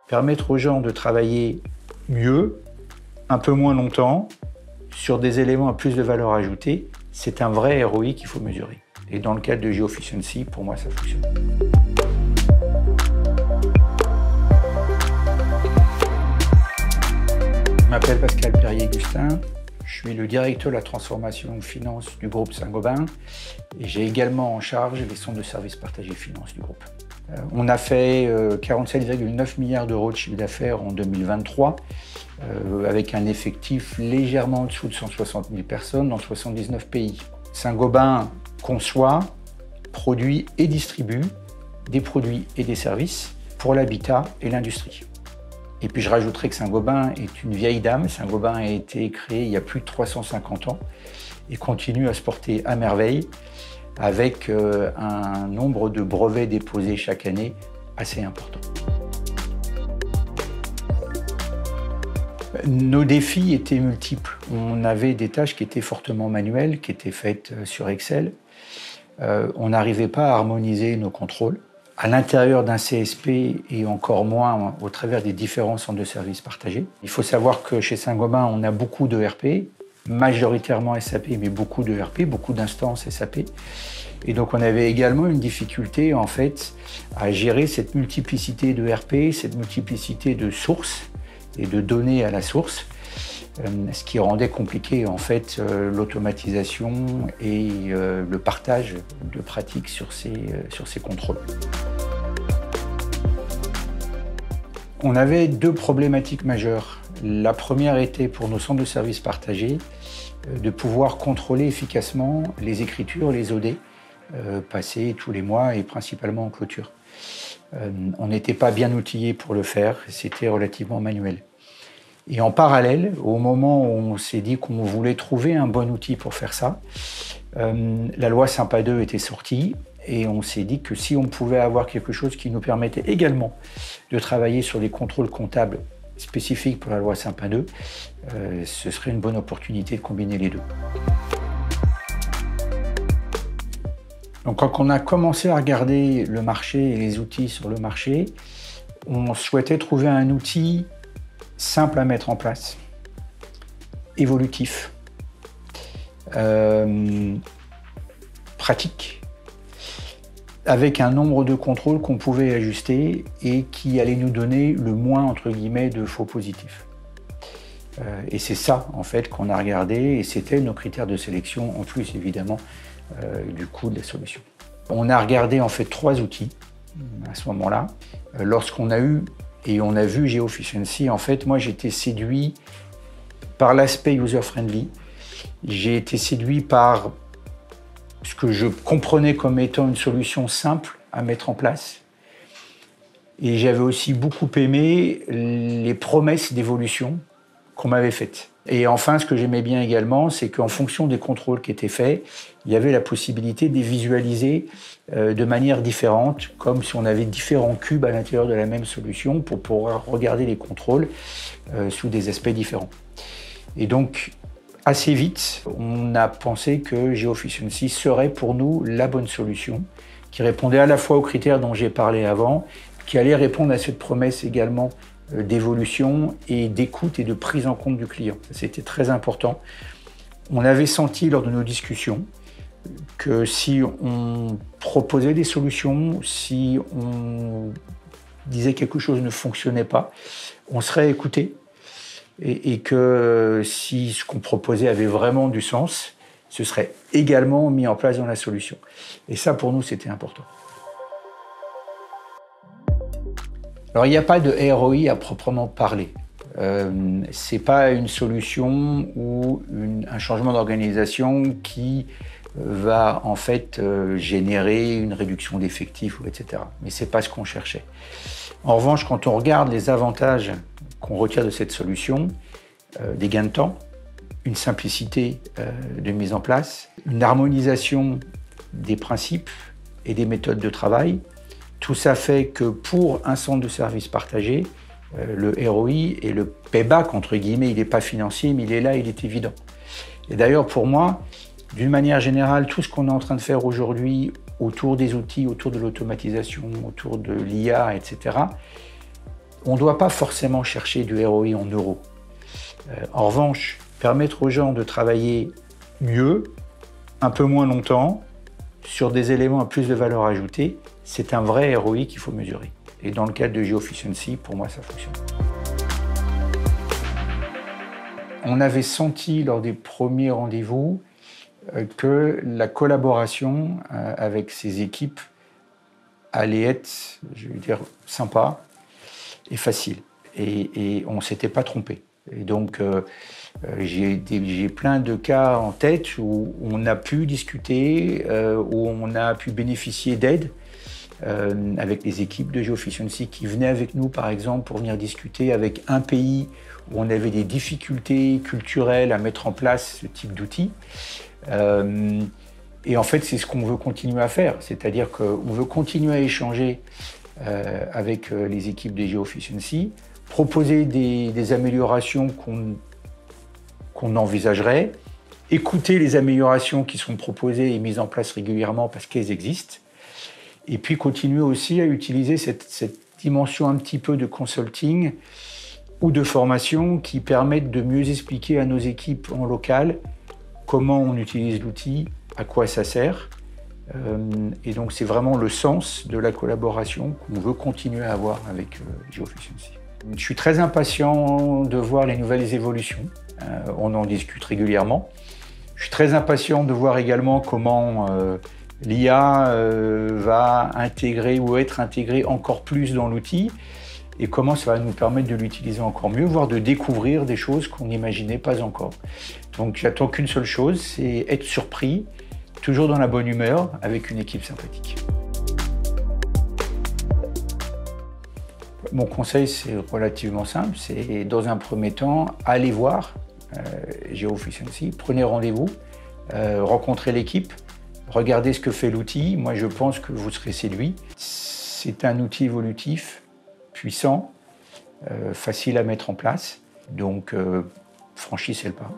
Permettre aux gens de travailler mieux, un peu moins longtemps, sur des éléments à plus de valeur ajoutée, c'est un vrai ROI qu'il faut mesurer. Et dans le cadre de Geoefficiency, pour moi, ça fonctionne. Je m'appelle Pascal Perrier-Gustin, je suis le directeur de la transformation finance du groupe Saint-Gobain et j'ai également en charge les centres de services partagés finance du groupe. On a fait 47,9 milliards d'euros de chiffre d'affaires en 2023, avec un effectif légèrement en dessous de 160 000 personnes dans 79 pays. Saint-Gobain conçoit, produit et distribue des produits et des services pour l'habitat et l'industrie. Et puis je rajouterai que Saint-Gobain est une vieille dame. Saint-Gobain a été créé il y a plus de 350 ans et continue à se porter à merveille avec un nombre de brevets déposés chaque année assez important. Nos défis étaient multiples. On avait des tâches qui étaient fortement manuelles, qui étaient faites sur Excel. On n'arrivait pas à harmoniser nos contrôles à l'intérieur d'un CSP et encore moins au travers des différents centres de services partagés. Il faut savoir que chez Saint-Gobain, on a beaucoup de RP, majoritairement SAP, mais beaucoup de RP, beaucoup d'instances SAP. Et donc on avait également une difficulté en fait à gérer cette multiplicité de RP, cette multiplicité de sources et de données à la source, ce qui rendait compliqué en fait l'automatisation et le partage de pratiques sur ces contrôles. On avait deux problématiques majeures. La première était pour nos centres de services partagés de pouvoir contrôler efficacement les écritures, les OD, passées tous les mois et principalement en clôture. On n'était pas bien outillés pour le faire, c'était relativement manuel. Et en parallèle, au moment où on s'est dit qu'on voulait trouver un bon outil pour faire ça, la loi Sympa 2 était sortie et on s'est dit que si on pouvait avoir quelque chose qui nous permettait également de travailler sur des contrôles comptables spécifiques pour la loi Sympa 2, ce serait une bonne opportunité de combiner les deux. Donc quand on a commencé à regarder le marché et les outils sur le marché, on souhaitait trouver un outil simple à mettre en place, évolutif, pratique, avec un nombre de contrôles qu'on pouvait ajuster et qui allait nous donner le moins, entre guillemets, de faux positifs. Et c'est ça, en fait, qu'on a regardé et c'était nos critères de sélection, en plus, évidemment, du coût de la solution. On a regardé, en fait, 3 outils à ce moment-là. Lorsqu'on a eu et on a vu Geoefficiency, en fait, moi, j'ai été séduit par l'aspect user-friendly. J'ai été séduit par ce que je comprenais comme étant une solution simple à mettre en place. Et j'avais aussi beaucoup aimé les promesses d'évolution qu'on m'avait faites. Et enfin, ce que j'aimais bien également, c'est qu'en fonction des contrôles qui étaient faits, il y avait la possibilité de les visualiser de manière différente, comme si on avait différents cubes à l'intérieur de la même solution pour pouvoir regarder les contrôles sous des aspects différents. Et donc, assez vite, on a pensé que Geoefficiency serait pour nous la bonne solution, qui répondait à la fois aux critères dont j'ai parlé avant, qui allait répondre à cette promesse également d'évolution et d'écoute et de prise en compte du client. C'était très important. On avait senti lors de nos discussions que si on proposait des solutions, si on disait quelque chose ne fonctionnait pas, on serait écouté et que si ce qu'on proposait avait vraiment du sens, ce serait également mis en place dans la solution. Et ça, pour nous, c'était important. Alors, il n'y a pas de ROI à proprement parler. Ce n'est pas une solution ou un changement d'organisation qui va en fait générer une réduction d'effectifs, etc. Mais ce n'est pas ce qu'on cherchait. En revanche, quand on regarde les avantages qu'on retire de cette solution, des gains de temps, une simplicité de mise en place, une harmonisation des principes et des méthodes de travail, tout ça fait que pour un centre de services partagé, le ROI et le payback, entre guillemets, il n'est pas financier, mais il est là, il est évident. Et d'ailleurs, pour moi, d'une manière générale, tout ce qu'on est en train de faire aujourd'hui autour des outils, autour de l'automatisation, autour de l'IA, etc., on ne doit pas forcément chercher du ROI en euros. En revanche, permettre aux gens de travailler mieux, un peu moins longtemps, sur des éléments à plus de valeur ajoutée, c'est un vrai ROI qu'il faut mesurer. Et dans le cadre de GeoEfficiency, pour moi, ça fonctionne. On avait senti lors des premiers rendez-vous que la collaboration avec ces équipes allait être, je vais dire, sympa et facile. Et on ne s'était pas trompé. Et donc, j'ai plein de cas en tête où on a pu discuter, où on a pu bénéficier d'aide avec les équipes de GeoEfficiency qui venaient avec nous, par exemple, pour venir discuter avec un pays où on avait des difficultés culturelles à mettre en place ce type d'outils. Et en fait, c'est ce qu'on veut continuer à faire. C'est-à-dire qu'on veut continuer à échanger avec les équipes de GeoEfficiency, proposer des améliorations qu'on envisagerait, écouter les améliorations qui sont proposées et mises en place régulièrement parce qu'elles existent, et puis continuer aussi à utiliser cette dimension un petit peu de consulting ou de formation qui permettent de mieux expliquer à nos équipes en local comment on utilise l'outil, à quoi ça sert. Et donc c'est vraiment le sens de la collaboration qu'on veut continuer à avoir avec GeoEfficiency. Je suis très impatient de voir les nouvelles évolutions. On en discute régulièrement. Je suis très impatient de voir également comment l'IA va intégrer ou être intégrée encore plus dans l'outil et comment ça va nous permettre de l'utiliser encore mieux, voire de découvrir des choses qu'on n'imaginait pas encore. Donc j'attends qu'une seule chose, c'est être surpris, toujours dans la bonne humeur, avec une équipe sympathique. Mon conseil, c'est relativement simple, c'est dans un premier temps, allez voir GeoEfficiency, prenez rendez-vous, rencontrez l'équipe, regardez ce que fait l'outil. Moi, je pense que vous serez séduit. C'est un outil évolutif, puissant, facile à mettre en place, donc franchissez le pas.